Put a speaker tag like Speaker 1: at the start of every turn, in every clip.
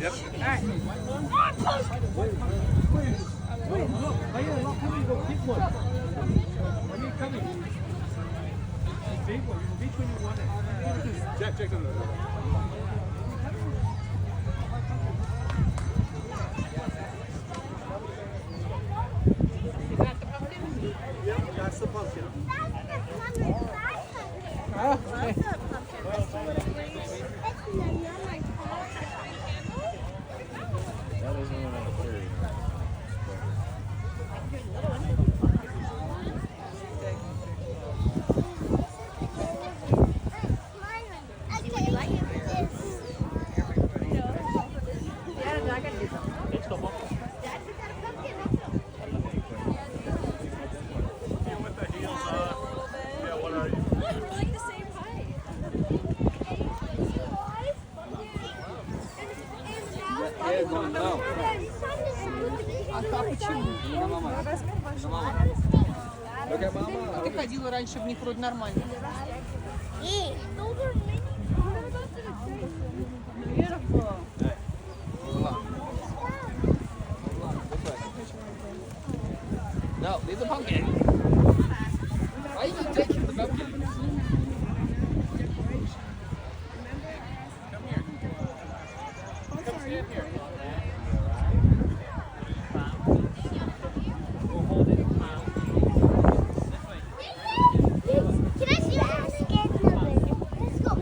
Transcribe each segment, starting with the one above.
Speaker 1: Yep.
Speaker 2: All right.
Speaker 1: Check them. Yep, that's the pumpkin.
Speaker 2: Okay.
Speaker 1: With the heels yeah, what are you?
Speaker 3: We're like the same height.
Speaker 2: А ты ходила раньше в них вроде нормально.
Speaker 4: No, leave the pumpkin. Why are you taking the pumpkin?
Speaker 5: Can I see your skate number? Let's go.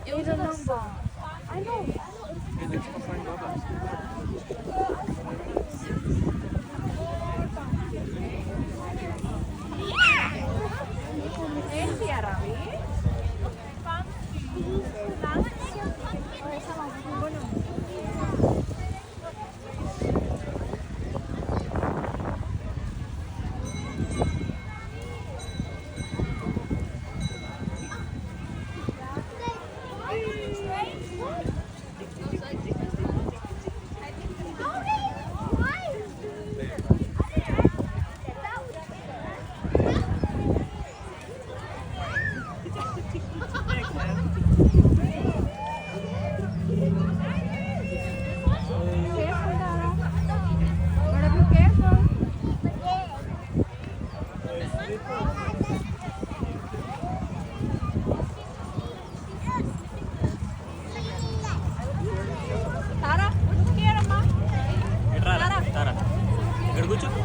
Speaker 5: It was a number. I know.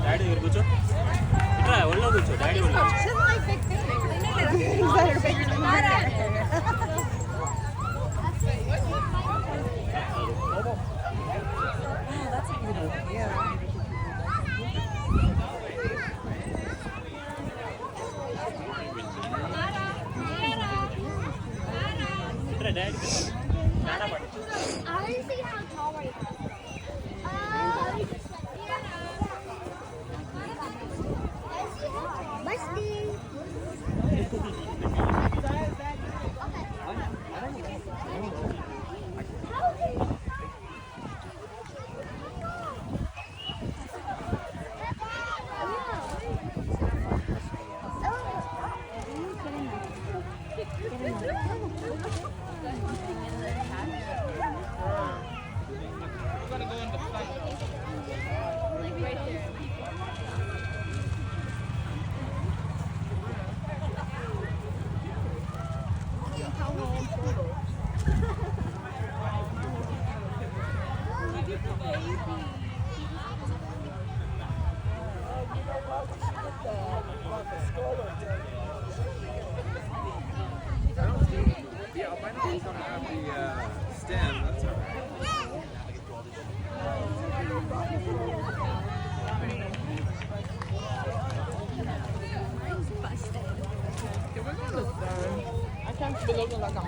Speaker 4: Daddy దగ్గర కూర్చో ఇట్లా ఒళ్ళో కూర్చో daddy ఒళ్ళో
Speaker 3: She doesn't like big things. Things that are bigger than that's a beautiful. Yeah.
Speaker 4: ఇట్లా daddy నానా పడు
Speaker 5: I want to see how tall are you?
Speaker 1: Yeah, I might not have the stem. That's all right.
Speaker 2: I can't be looking like I'm